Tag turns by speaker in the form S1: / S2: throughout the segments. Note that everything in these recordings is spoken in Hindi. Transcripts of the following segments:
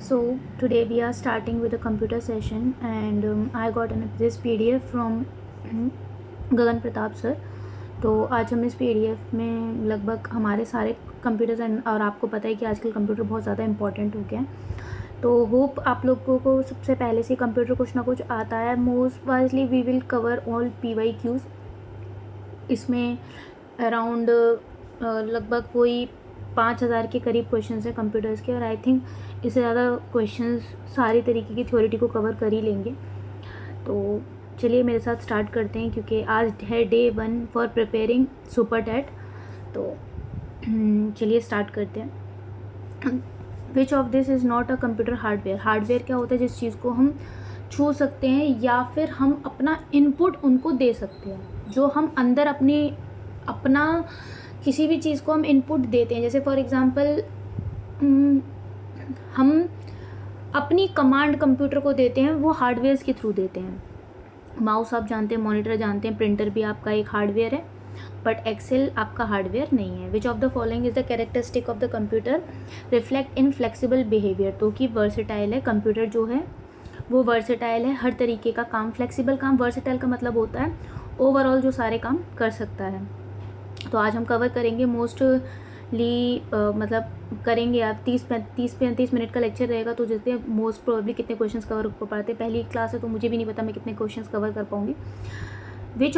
S1: So today we are starting with a computer session, and I got this PDF from Gagan Pratap sir. तो आज हम इस PDF में लगभग हमारे सारे कंप्यूटर्स और आपको पता है कि आजकल कंप्यूटर बहुत ज़्यादा इंपॉर्टेंट हो गया है। तो होप आप लोगों को सबसे पहले से कंप्यूटर कुछ ना कुछ आता है। Most wisely we will cover all PYQs। इसमें अराउंड लगभग कोई 5000 के करीब क्वेश्चंस हैं कंप्यूटर्स के, और आई थिंक इससे ज़्यादा क्वेश्चंस सारी तरीके की थ्योरिटी को कवर कर ही लेंगे। तो चलिए मेरे साथ स्टार्ट करते हैं, क्योंकि आज है Day 1 for preparing super TET. तो चलिए स्टार्ट करते हैं। Which of this is not a computer hardware. Hardware क्या होता है? जिस चीज़ को हम छू सकते हैं या फिर हम अपना इनपुट उनको दे सकते हैं, जो हम अंदर अपना किसी भी चीज़ को हम इनपुट देते हैं। जैसे फॉर एग्ज़ाम्पल हम अपनी कमांड कंप्यूटर को देते हैं, वो हार्डवेयर्स के थ्रू देते हैं। माउस आप जानते हैं, मॉनिटर जानते हैं, प्रिंटर भी आपका एक हार्डवेयर है, बट एक्सेल आपका हार्डवेयर नहीं है। Which of the following is the characteristic of the computer reflect in flexible behaviour. तो कि वर्सेटाइल है कंप्यूटर, जो है वो वर्सेटाइल है, हर तरीके का काम, फ्लेक्सिबल काम। वर्सेटाइल का मतलब होता है ओवरऑल जो सारे काम कर सकता है। तो आज हम कवर करेंगे मोस्टली मतलब करेंगे आप 30-35 मिनट का लेक्चर रहेगा। तो जितने मोस्ट प्रोबेबली कितने क्वेश्चंस कवर कर पाते हैं, पहली क्लास है तो मुझे भी नहीं पता मैं कितने क्वेश्चंस कवर कर पाऊंगी। Which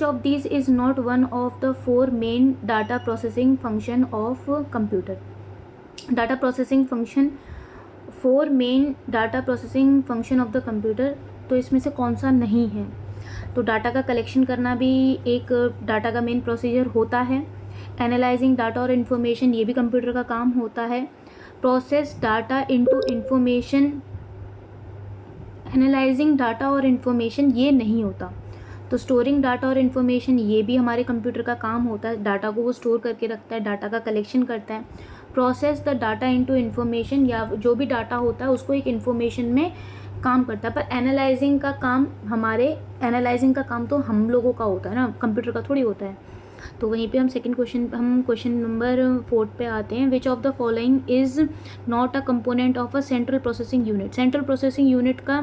S1: of these is not one of the 4 main data processing function of computer. Data processing function 4 main data processing function of the computer. तो इसमें से कौन सा नहीं है? तो डाटा का कलेक्शन करना भी एक डाटा का मेन प्रोसीजर होता है। एनालाइजिंग डाटा और इन्फॉर्मेशन, ये भी कंप्यूटर का काम होता है। Process data into information, analysing data और इन्फॉर्मेशन ये नहीं होता। तो स्टोरिंग डाटा और इन्फॉर्मेशन, ये भी हमारे कंप्यूटर का काम होता है। डाटा को वो स्टोर करके रखता है, डाटा का कलेक्शन करता है। Process the data into information, या जो भी डाटा होता है उसको एक इन्फॉर्मेशन में काम करता है। पर एनालाइजिंग का काम तो हम लोगों का होता है ना, कंप्यूटर का थोड़ी होता है। तो वहीं पे हम क्वेश्चन नंबर 4 पे आते हैं। Which of the following is not a component of a central processing unit. Central processing unit का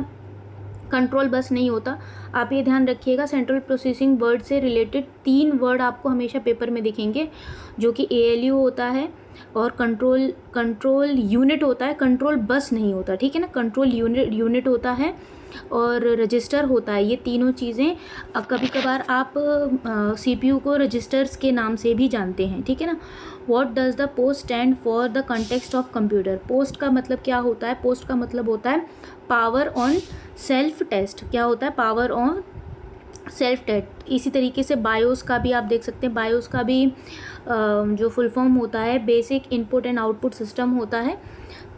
S1: कंट्रोल बस नहीं होता। आप ये ध्यान रखिएगा, सेंट्रल प्रोसेसिंग वर्ड से रिलेटेड 3 वर्ड आपको हमेशा पेपर में दिखेंगे, जो कि ALU होता है और कंट्रोल यूनिट होता है। कंट्रोल बस नहीं होता, ठीक है ना। कंट्रोल यूनिट होता है और रजिस्टर होता है। ये तीनों चीज़ें कभी कभार आप CPU को रजिस्टर्स के नाम से भी जानते हैं, ठीक है ना। What does the post stand for the context of computer. Post का मतलब क्या होता है? पोस्ट का मतलब होता है पावर ऑन सेल्फ टेस्ट। क्या होता है? Power on self test. इसी तरीके से बायोस का भी आप देख सकते हैं। बायोस का भी जो फुल फॉर्म होता है basic input and output system होता है।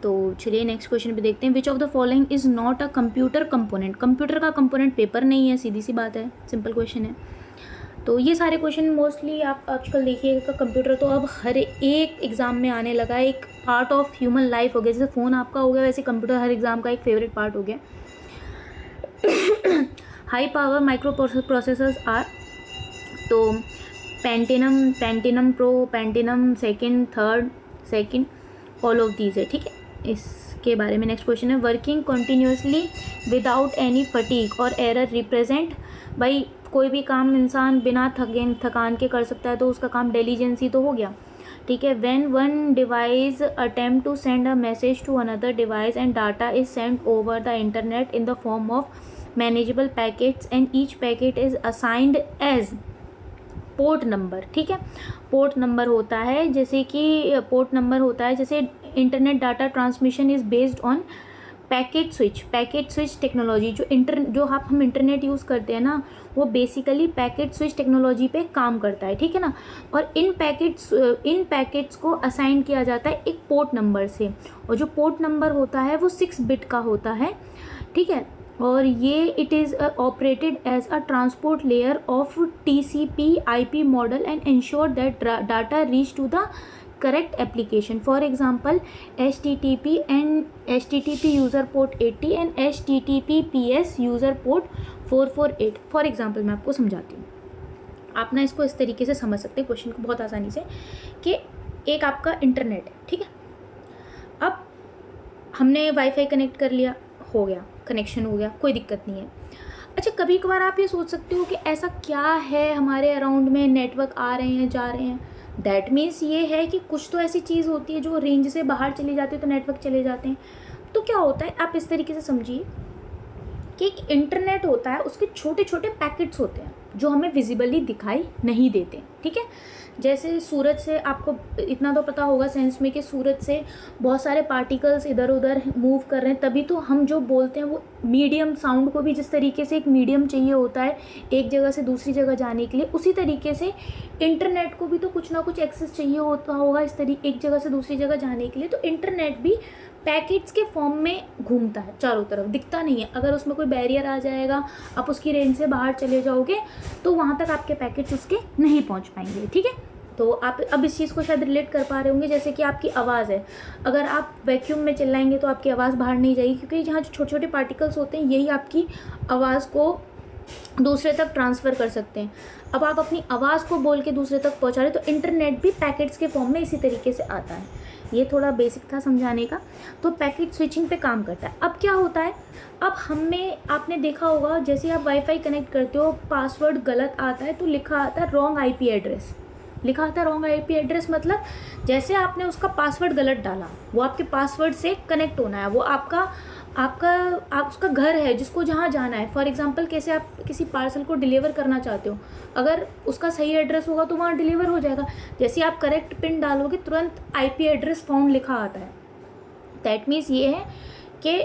S1: तो चलिए नेक्स्ट क्वेश्चन पे देखते हैं। Which of the following is not a computer component. Computer का कंपोनेंट पेपर नहीं है, सीधी सी बात है, सिंपल क्वेश्चन है। तो ये सारे क्वेश्चन मोस्टली आप आजकल देखिएगा। कंप्यूटर तो अब हर एक एग्ज़ाम में आने लगा है, एक पार्ट ऑफ ह्यूमन लाइफ हो गया। जैसे फ़ोन आपका हो गया, वैसे कंप्यूटर हर एग्ज़ाम का एक फेवरेट पार्ट हो गया। High power micro processors are, तो Pentium Pro, Pentium second, all of these है, ठीक है। इसके बारे में नेक्स्ट क्वेश्चन है। Working continuously without any fatigue और एरर रिप्रेजेंट। भाई कोई भी काम इंसान बिना थकान के कर सकता है, तो उसका काम डिलीजेंसी तो हो गया, ठीक है। When one device attempt to send a message to another device and data is send over the internet in the form of manageable packets and each packet is assigned as port number, ठीक है। पोर्ट नंबर होता है, जैसे internet data transmission is based on packet switch technology. जो हम इंटरनेट यूज़ करते हैं ना, वो बेसिकली पैकेट स्विच टेक्नोलॉजी पे काम करता है, ठीक है ना। और इन पैकेट्स को असाइन किया जाता है एक पोर्ट नंबर से, और जो पोर्ट नंबर होता है वो 6 बिट का होता है, ठीक है। और ये it is operated as a transport layer of TCP/IP model and ensure that data reach to the correct application. For example HTTP user port 80 and HTTPS user port 448। For example मैं आपको समझाती हूँ, आप ना इसको इस तरीके से समझ सकते हैं क्वेश्चन को बहुत आसानी से, कि एक आपका इंटरनेट है, ठीक है। अब हमने वाईफाई कनेक्ट कर लिया, हो गया, कनेक्शन हो गया, कोई दिक्कत नहीं है। अच्छा, कभी कभार आप ये सोच सकते हो कि ऐसा क्या है हमारे अराउंड में, नेटवर्क आ रहे हैं जा रहे हैं, दैट मीन्स ये है कि कुछ तो ऐसी चीज़ होती है जो रेंज से बाहर चली जाती है तो नेटवर्क चले जाते हैं। तो क्या होता है, आप इस तरीके से समझिए कि एक इंटरनेट होता है, उसके छोटे छोटे पैकेट्स होते हैं जो हमें विजिबली दिखाई नहीं देते, ठीक है। जैसे सूरज से, आपको इतना तो पता होगा साइंस में कि सूरज से बहुत सारे पार्टिकल्स इधर उधर मूव कर रहे हैं, तभी तो हम जो बोलते हैं वो मीडियम, साउंड को भी जिस तरीके से एक मीडियम चाहिए होता है एक जगह से दूसरी जगह जाने के लिए, उसी तरीके से इंटरनेट को भी तो कुछ ना कुछ एक्सेस चाहिए होता होगा इस तरीके, एक जगह से दूसरी जगह जाने के लिए। तो इंटरनेट भी पैकेट्स के फॉर्म में घूमता है, चारों तरफ दिखता नहीं है। अगर उसमें कोई बैरियर आ जाएगा, आप उसकी रेंज से बाहर चले जाओगे तो वहाँ तक आपके पैकेट्स उसके नहीं पहुँच पाएंगे, ठीक है। तो आप अब इस चीज़ को शायद रिलेट कर पा रहे होंगे, जैसे कि आपकी आवाज़ है, अगर आप वैक्यूम में चिल्लाएंगे तो आपकी आवाज़ बाहर नहीं जाएगी, क्योंकि यहाँ जो छोटे छोटे पार्टिकल्स होते हैं यही आपकी आवाज़ को दूसरे तक ट्रांसफ़र कर सकते हैं। अब आप अपनी आवाज़ को बोल के दूसरे तक पहुँचा रहे, तो इंटरनेट भी पैकेट्स के फॉर्म में इसी तरीके से आता है। ये थोड़ा बेसिक था समझाने का। तो पैकेट स्विचिंग पे काम करता है। अब क्या होता है, अब आपने देखा होगा, जैसे आप वाईफाई कनेक्ट करते हो, पासवर्ड गलत आता है तो लिखा आता है रॉन्ग आईपी एड्रेस, लिखा आता है रॉन्ग आईपी एड्रेस, मतलब जैसे आपने उसका पासवर्ड गलत डाला, वो आपके पासवर्ड से कनेक्ट होना है, वो आप उसका घर है जिसको जहाँ जाना है। फॉर एग्जांपल, कैसे आप किसी पार्सल को डिलीवर करना चाहते हो, अगर उसका सही एड्रेस होगा तो वहाँ डिलीवर हो जाएगा। जैसे आप करेक्ट पिन डालोगे तुरंत आईपी एड्रेस फाउंड लिखा आता है। दैट मीन्स ये है कि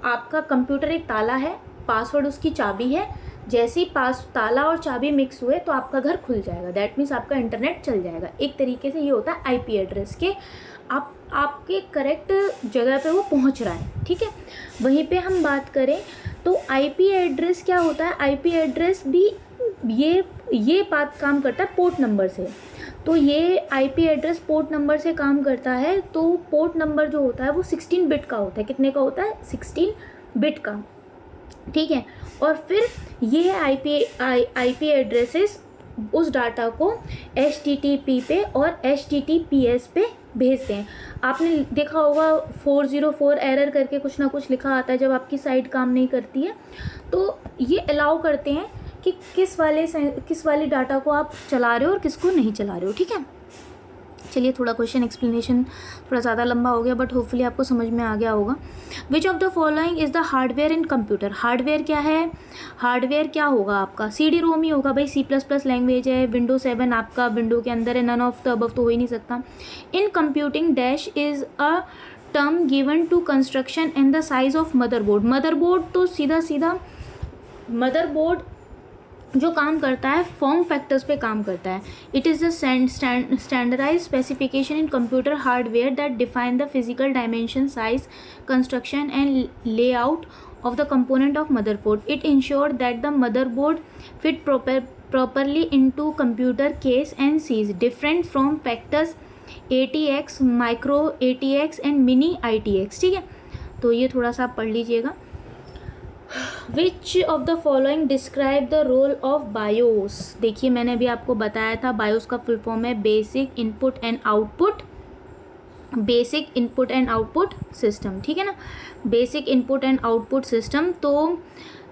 S1: आपका कंप्यूटर एक ताला है, पासवर्ड उसकी चाबी है, जैसे ही ताला और चाबी मिक्स हुए तो आपका घर खुल जाएगा। दैट मीन्स आपका इंटरनेट चल जाएगा। एक तरीके से ये होता है आईपी एड्रेस के आपके करेक्ट जगह पे वो पहुंच रहा है, ठीक है। वहीं पे हम बात करें तो आईपी एड्रेस क्या होता है, आईपी एड्रेस भी ये बात काम करता है पोर्ट नंबर से। तो ये आईपी एड्रेस पोर्ट नंबर से काम करता है। तो पोर्ट नंबर जो होता है वो 16 बिट का होता है। कितने का होता है? 16 बिट का, ठीक है। और फिर ये आईपी एड्रेसेस उस डाटा को HTTP पे और HTTPS पे भेजते हैं। आपने देखा होगा 404 एरर करके कुछ ना कुछ लिखा आता है जब आपकी साइट काम नहीं करती है। तो ये अलाउ करते हैं कि किस वाले डाटा को आप चला रहे हो और किसको नहीं चला रहे हो, ठीक है। चलिए, थोड़ा क्वेश्चन एक्सप्लेनेशन थोड़ा ज़्यादा लंबा हो गया, बट होपफुली आपको समझ में आ गया होगा। विच of the following is the hardware in computer? Hardware क्या है? हार्डवेयर क्या होगा आपका? CD-ROM ही होगा भाई। C++ लैंग्वेज है, Windows 7 आपका विंडो के अंदर है, नन ऑफ द अबव तो हो ही नहीं सकता। In computing dash is a term given to construction and the size of motherboard. Motherboard तो सीधा मदरबोर्ड जो काम करता है फॉर्म फैक्टर्स पे काम करता है। It is the standardize specification in computer hardware that define the physical dimension, size, construction and layout of the component of motherboard. It ensures that the motherboard fit properly into computer case and sees different from factors ATX, micro ATX and mini ITX, ठीक है। तो ये थोड़ा सा आप पढ़ लीजिएगा। Which of the following describe the role of BIOS? देखिए, मैंने अभी आपको बताया था BIOS का फुल फॉर्म है basic input and output system, ठीक है ना। Basic input and output system. तो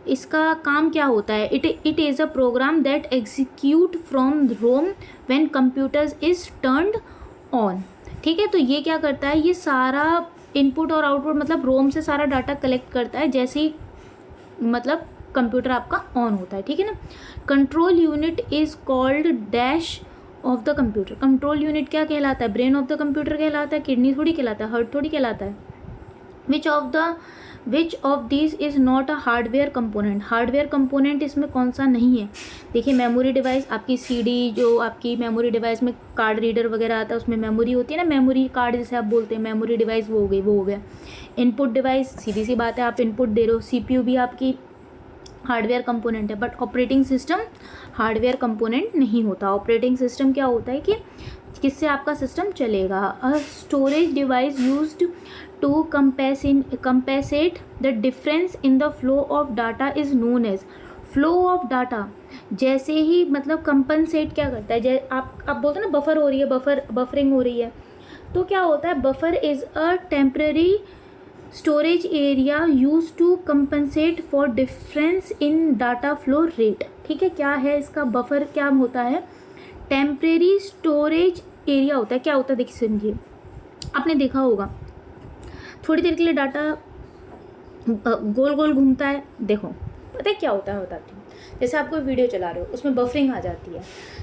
S1: इसका काम क्या होता है? It is a program that execute from ROM when computers is turned on, ठीक है। तो ये क्या करता है, ये सारा इनपुट और आउटपुट मतलब रोम से सारा डाटा कलेक्ट करता है जैसे ही मतलब कंप्यूटर आपका ऑन होता है, ठीक है ना। Control unit is called dash of the computer. Control unit क्या कहलाता है? ब्रेन ऑफ द कंप्यूटर कहलाता है, किडनी थोड़ी कहलाता है, हार्ट थोड़ी कहलाता है। Which of this is not a hardware component? Hardware component इसमें कौन सा नहीं है? देखिए, मेमोरी डिवाइस, आपकी CD जो आपकी मेमोरी डिवाइस में कार्ड रीडर वगैरह आता है उसमें मेमोरी होती है ना, मेमोरी कार्ड जिसे आप बोलते हैं, मेमोरी डिवाइस वो हो गया। इनपुट डिवाइस, सीधी सी बात है, आप इनपुट दे रहे हो। CPU भी आपकी हार्डवेयर कंपोनेंट है, but operating system hardware component नहीं होता। ऑपरेटिंग सिस्टम क्या होता है कि किससे आपका सिस्टम चलेगा। A storage device used to compensate the difference in the flow of data is known as flow of data. जैसे ही मतलब कंपनसेट क्या करता है, जैसे आप बोलते हैं ना बफर हो रही है, बफरिंग हो रही है, तो क्या होता है, buffer is a temporary storage area use to compensate for difference in data flow rate. ठीक है, क्या है इसका बफर, क्या होता है, टेम्परेरी स्टोरेज एरिया होता है। क्या होता है देखिए समझिए, आपने देखा होगा थोड़ी देर के लिए डाटा गोल गोल घूमता है। देखो पता है क्या होता है, बताती हूँ। जैसे आप कोई वीडियो चला रहे हो, उसमें बफरिंग आ जाती है,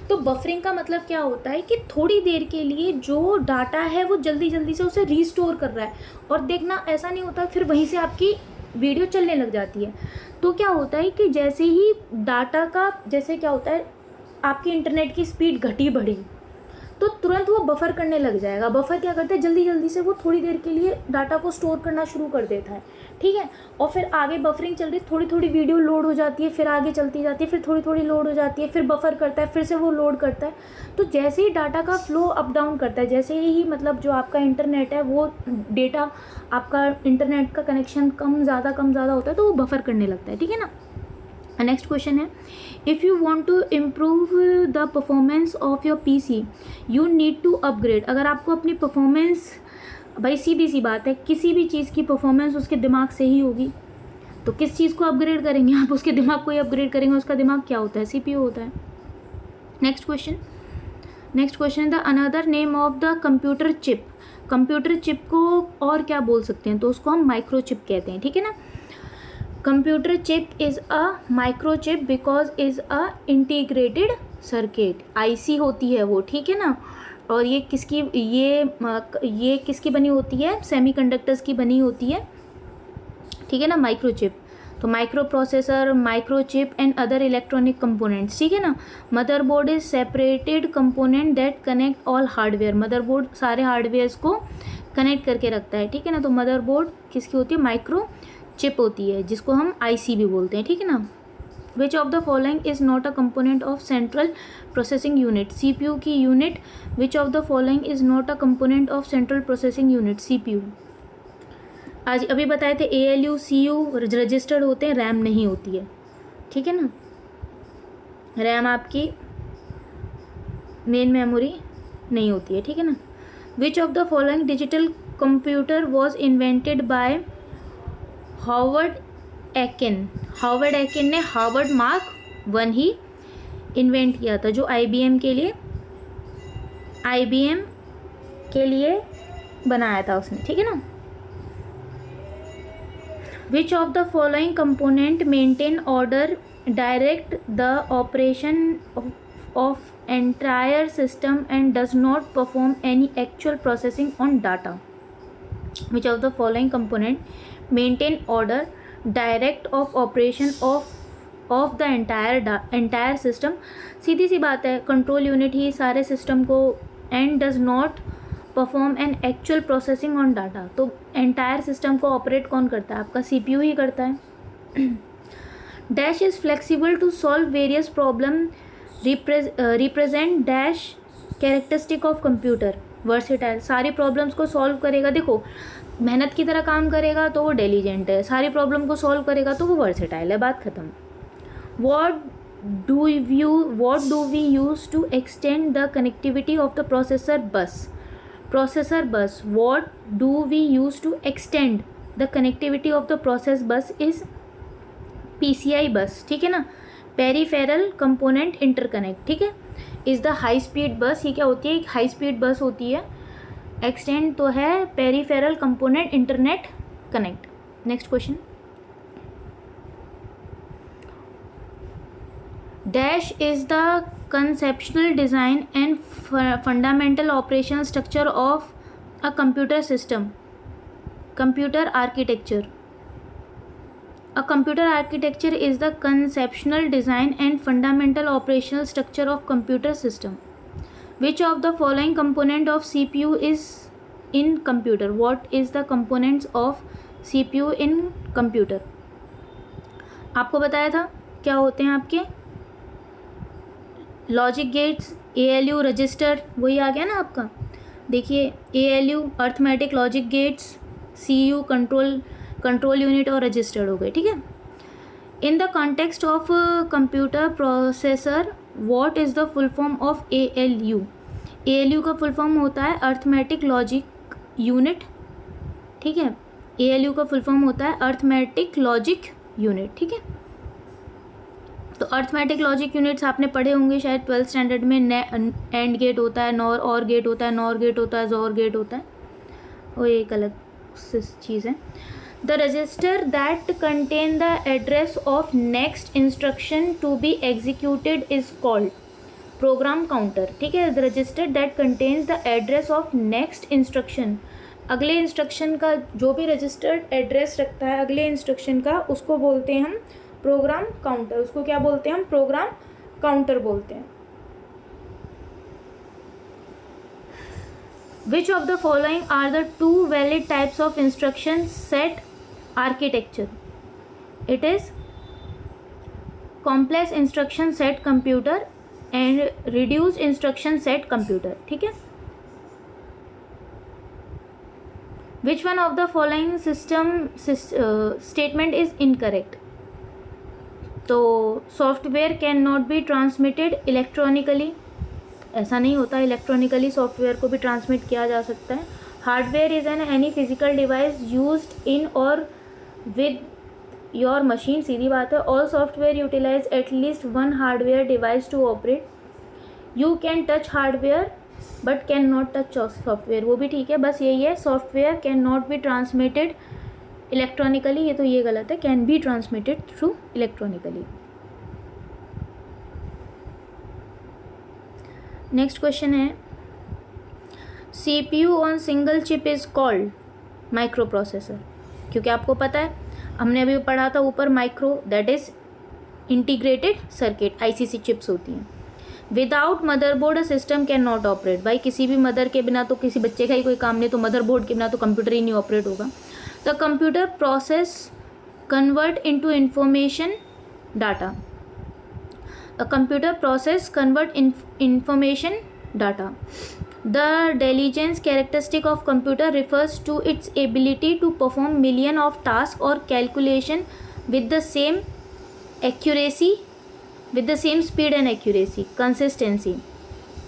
S1: तो बफरिंग का मतलब क्या होता है कि थोड़ी देर के लिए जो डाटा है वो जल्दी जल्दी से उसे रीस्टोर कर रहा है, और देखना ऐसा नहीं होता फिर वहीं से आपकी वीडियो चलने लग जाती है। तो क्या होता है कि जैसे ही डाटा का, जैसे क्या होता है, आपकी इंटरनेट की स्पीड घटी बढ़ी तो तुरंत वो बफर करने लग जाएगा। बफर क्या करता है, जल्दी जल्दी से वो थोड़ी देर के लिए डाटा को स्टोर करना शुरू कर देता है। ठीक है, और फिर आगे बफरिंग चल रही, थोड़ी थोड़ी वीडियो लोड हो जाती है, फिर आगे चलती जाती है, फिर थोड़ी थोड़ी लोड हो जाती है, फिर बफर करता है, फिर से वो लोड करता है। तो जैसे ही डाटा का फ्लो अप डाउन करता है, जैसे ही मतलब जो आपका इंटरनेट है वो डेटा, आपका इंटरनेट का कनेक्शन कम ज़्यादा होता है तो वो बफर करने लगता है। ठीक है ना। नेक्स्ट क्वेश्चन है, if you want to improve the performance of your PC you need to upgrade. अगर आपको अपनी परफॉर्मेंस, भाई सीधी सी बात है, किसी भी चीज़ की परफॉर्मेंस उसके दिमाग से ही होगी, तो किस चीज़ को अपग्रेड करेंगे आप, उसके दिमाग को ही अपग्रेड करेंगे। उसका दिमाग क्या होता है, सीपीयू होता है। Next question the another name of the computer chip. Computer chip को और क्या बोल सकते हैं, तो उसको हम माइक्रोचिप कहते हैं। ठीक है ना। Computer chip is a microchip because is a integrated circuit, IC होती है वो। ठीक है ना। और ये किसकी बनी होती है, सेमीकंडक्टर्स की बनी होती है। ठीक है ना, माइक्रोचिप। तो micro processor, microchip and other electronic components. ठीक है ना। Motherboard is separated component that connect all hardware. Motherboard सारे हार्डवेयर्स को कनेक्ट करके रखता है। ठीक है ना। तो मदरबोर्ड किसकी होती है, माइक्रो चिप होती है, जिसको हम आईसी भी बोलते हैं। ठीक है ना। Which of the following is not a component of central processing unit. CPU की unit, which of the following is not a component of central processing unit, CPU. आज अभी बताए थे एएलयू, सीयू रजिस्टर्ड होते हैं, रैम नहीं होती है। ठीक है ना। रैम आपकी मेन मेमोरी नहीं होती है। ठीक है ना। Which of the following digital computer was invented by Harvard Eakin. Harvard Eakin ने हार्वर्ड मार्क 1 ही इन्वेंट किया था, जो आईबीएम के लिए बनाया था उसने। ठीक है ना। Which of the following component maintain order, direct the operation of entire system and does not perform any actual processing on data. Which of the following component maintain order, direct of operation of the entire system. सीधी सी बात है, कंट्रोल यूनिट ही सारे सिस्टम को, and does not perform an actual processing on data. तो एंटायर सिस्टम को ऑपरेट कौन करता है, आपका सीपीयू ही करता है। Dash is flexible to solve various problem, represent dash characteristic of computer. Versatile, सारी प्रॉब्लम्स को सॉल्व करेगा। देखो मेहनत की तरह काम करेगा तो वो डेलीजेंट है, सारी प्रॉब्लम को सॉल्व करेगा तो वो वर्सेटाइल है, बात खत्म। What do we use to extend the connectivity of the processor bus? Processor bus. What do we use to extend the connectivity of the process bus is PCI bus. ठीक है ना। Peripheral component interconnect. ठीक है। इज़ द हाई स्पीड बस। ये क्या होती है, एक हाई स्पीड बस होती है। एक्सटेंड तो है peripheral component internet connect. Next question, dash is the conceptual design and fundamental operational structure of a computer system. Computer architecture. A computer architecture is the conceptual design and fundamental operational structure of computer system. Which of the following component of CPU is in computer? What is the components of CPU in computer? आपको बताया था क्या होते हैं आपके लॉजिक गेट्स, ALU रजिस्टर, वही आ गया ना आपका। देखिए ALU arithmetic logic gates, CU control unit और रजिस्टर्ड हो गए। ठीक है। In the context of computer processor what is the full form of ALU? ALU का फुल फॉर्म होता है अर्थमेटिक लॉजिक यूनिट। ठीक है। ALU का फुल फॉर्म होता है अर्थमेटिक लॉजिक यूनिट, ठीक है। तो अर्थमेटिक लॉजिक यूनिट्स आपने पढ़े होंगे शायद 12th स्टैंडर्ड में। एंड गेट होता है, नॉर और गेट होता है, नॉर गेट होता है, जोर गेट होता है, वो एक अलग चीज़ है। The register that contain the address of next instruction to be executed is called program counter, ठीक है। The register that contains the address of next instruction, अगले इंस्ट्रक्शन का जो भी रजिस्टर्ड एड्रेस रखता है अगले इंस्ट्रक्शन का, उसको बोलते हैं हम प्रोग्राम काउंटर। उसको क्या बोलते हैं हम? प्रोग्राम काउंटर बोलते हैं। Which of the following are the two valid types of instruction set architecture? It is complex instruction set computer and reduced instruction set computer, ठीक है। Which one of the following statement is incorrect? तो software can not be transmitted electronically, ऐसा नहीं होता, इलेक्ट्रॉनिकली सॉफ्टवेयर को भी ट्रांसमिट किया जा सकता है। Hardware is an any physical device used in और विद योर मशीन, सीधी बात है। All software utilize at least one hardware device to operate. You can touch hardware but can not touch software, वो भी ठीक है, बस यही है। Software can not be transmitted electronically, ये तो ये गलत है, can be transmitted through electronically. Next question है CPU on single chip is called micro processor, क्योंकि आपको पता है हमने अभी पढ़ा था ऊपर, micro that is integrated circuit, ICC chips होती हैं। Without motherboard a system can not operate, भाई किसी भी मदर के बिना तो किसी बच्चे का ही कोई काम नहीं, तो मदरबोर्ड के बिना तो कंप्यूटर ही नहीं ऑपरेट होगा। The computer process convert into information data, a computer process convert information data. The diligence characteristic of computer refers to its ability to perform million of tasks or calculation with the same accuracy, with the same speed and accuracy, consistency.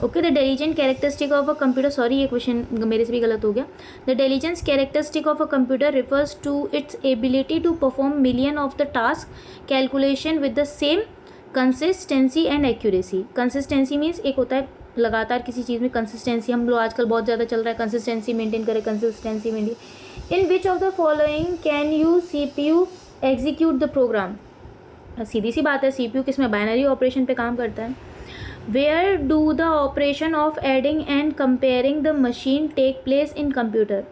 S1: Okay, the diligent characteristic of a computer, sorry ये क्वेश्चन मेरे से भी गलत हो गया। The diligence characteristic of a computer refers to its ability to perform million of the task calculation with the same consistency and accuracy. Consistency means एक होता है लगातार किसी चीज़ में कंसिस्टेंसी, हम लोग आजकल बहुत ज़्यादा चल रहा है कंसिस्टेंसी मेंटेन करें, consistency maintain. In which of the following can you CPU execute the program? सीधी सी बात है, CPU किस में? बाइनरी ऑपरेशन पे काम करता है। Where do the operation of adding and comparing the machine take place in computer?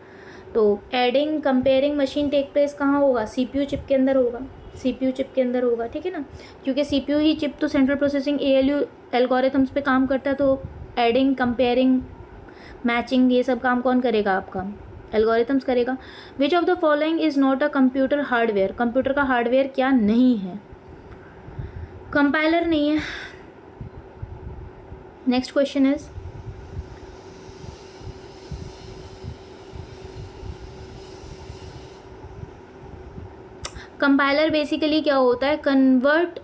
S1: तो adding comparing machine take place कहाँ होगा? CPU चिप के अंदर होगा, CPU चिप के अंदर होगा, ठीक है ना, क्योंकि CPU ही चिप तो सेंट्रल प्रोसेसिंग ALU एल्गोरिथम्स पे काम करता है, तो एडिंग कंपेयरिंग मैचिंग ये सब काम कौन करेगा? आपका एल्गोरिथम्स करेगा। Which of the following is not a computer hardware? Computer का हार्डवेयर क्या नहीं है? कंपाइलर नहीं है। Next question is compiler basically क्या होता है? Convert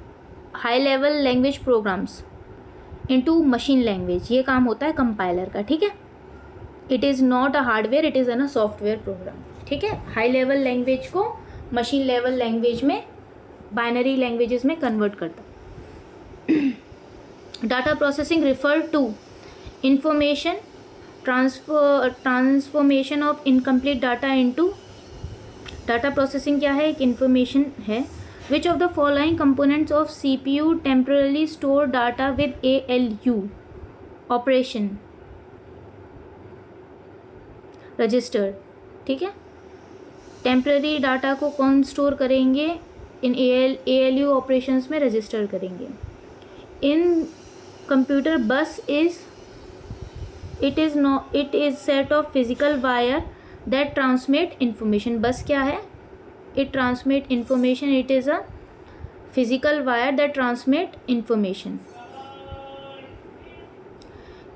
S1: high level language programs into machine language, ये काम होता है कंपाइलर का, ठीक है। It is not a hardware, it is an a software program, ठीक है। हाई लेवल लैंग्वेज को मशीन लेवल लैंग्वेज में, बाइनरी लैंग्वेजेस में कन्वर्ट करता। Data processing refer to information transformation of incomplete data into, data processing क्या है? एक इन्फॉर्मेशन है। Which of the following components of CPU temporarily store data with ALU operation? Register, ठीक है। टेम्पररी डाटा को कौन स्टोर करेंगे? इन ALU ऑपरेशंस में रजिस्टर करेंगे। In computer bus it is set of physical wire that transmit information. बस क्या है? it transmit information, it is a physical wire that transmit information.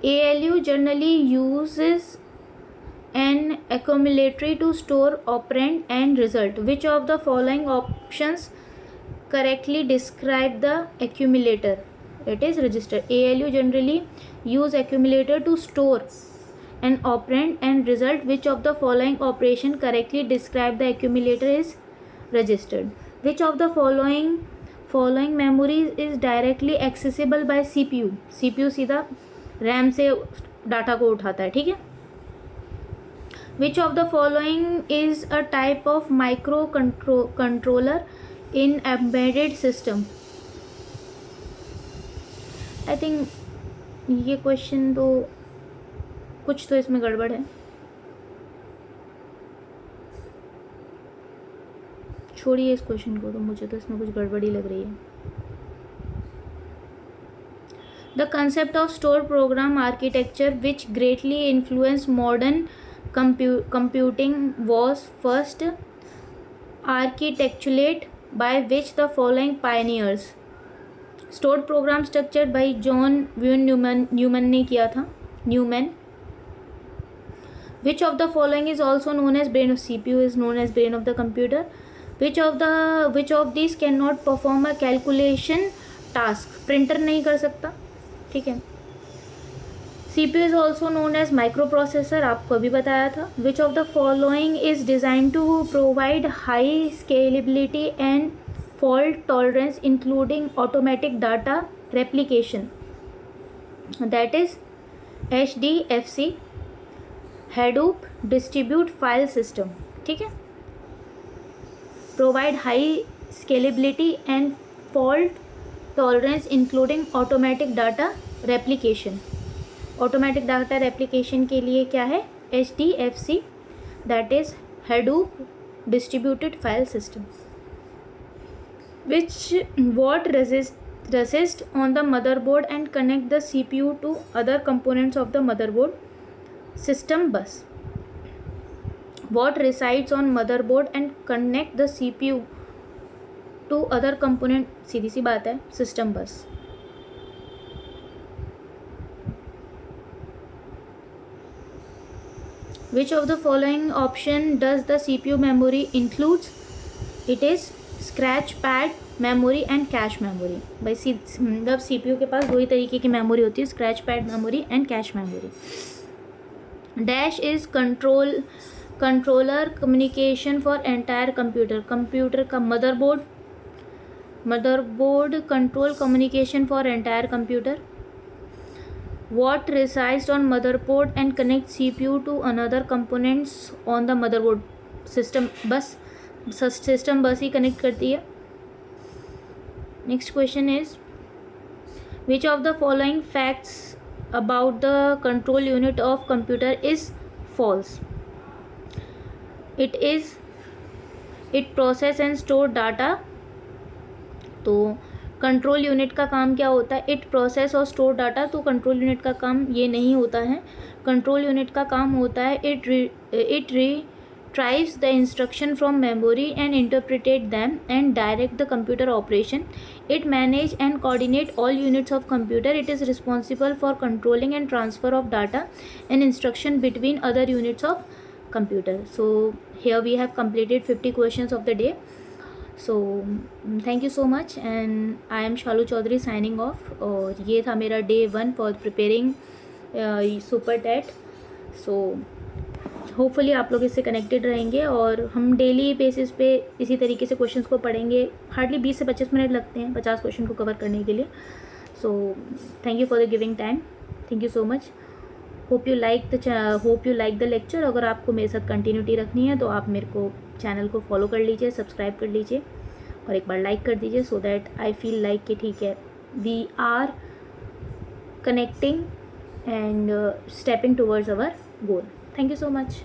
S1: ALU generally uses an accumulator to store operand and result. Which of the following options correctly describe the accumulator? It is register. ALU generally use accumulator to store an operand and result. Which of the following operation correctly describe the accumulator is registered? Which of the following memory is directly accessible by CPU? CPU सीधा RAM से डाटा को उठाता है, ठीक है. Which of the following is a type of microcontroller in embedded system? I think ये क्वेश्चन तो कुछ तो इसमें गड़बड़ है. छोड़िए इस क्वेश्चन को, तो मुझे तो इसमें कुछ गड़बड़ी लग रही है. The concept of stored program architecture which greatly influenced modern computing was first architectured by which the following pioneers? Stored program structured by John von Neumann ने किया था. Neumann. Which of the following is also known as brain of CPU is known as brain of the computer? Which of these cannot perform a calculation task? Printer नहीं कर सकता, ठीक है. CPU is also known as microprocessor, आपको अभी बताया था. Which of the following is designed to provide high scalability and fault tolerance including automatic data replication? That is HDFC, Hadoop Distribute File System, ठीक है. Provide high scalability and fault tolerance including automatic data replication. Automatic data replication के लिए क्या है? HDFC, that is Hadoop Distributed File System. What resist on the motherboard and connect the CPU to other components of the motherboard? System bus. What resides on motherboard and connect the CPU to other component? सीधी सी बात है, सिस्टम बस. Which of the following option does the CPU memory includes? It is scratch pad memory and cache memory. भाई मतलब CPU के पास दो ही तरीके की मेमोरी होती है, scratch pad memory and cache memory. Dash is controller communication for entire computer का motherboard control communication for entire computer. What resides on motherboard and connects CPU to another components on the motherboard? System bus he connect करती है. Next question is, which of the following facts about the control unit of computer is false? It process and store data. तो कंट्रोल यूनिट का काम क्या होता है? इट प्रोसेस और स्टोर डाटा. तो कंट्रोल यूनिट का काम ये नहीं होता है. कंट्रोल यूनिट का काम होता है it retrieves the instruction from memory and interpret them and direct the computer operation. It manage and coordinate all units of computer. It is responsible for controlling and transfer of data and instruction between other units of computer. So here we have completed 50 questions of the day. So thank you so much and I am Shalu Chaudhary signing off. और ये था मेरा day 1 for preparing super TET. So hopefully आप लोग इससे कनेक्टेड रहेंगे और हम डेली बेसिस पे इसी तरीके से क्वेश्चंस को पढ़ेंगे. हार्डली 20 से 25 मिनट लगते हैं 50 क्वेश्चन को कवर करने के लिए. So thank you for the giving time. Thank you so much. Hope you like the lecture. अगर आपको मेरे साथ कंटिन्यूटी रखनी है तो आप मेरे को चैनल को फॉलो कर लीजिए, सब्सक्राइब कर लीजिए और एक बार लाइक कर दीजिए so that I feel like कि ठीक है, we are connecting and stepping towards our goal. Thank you so much.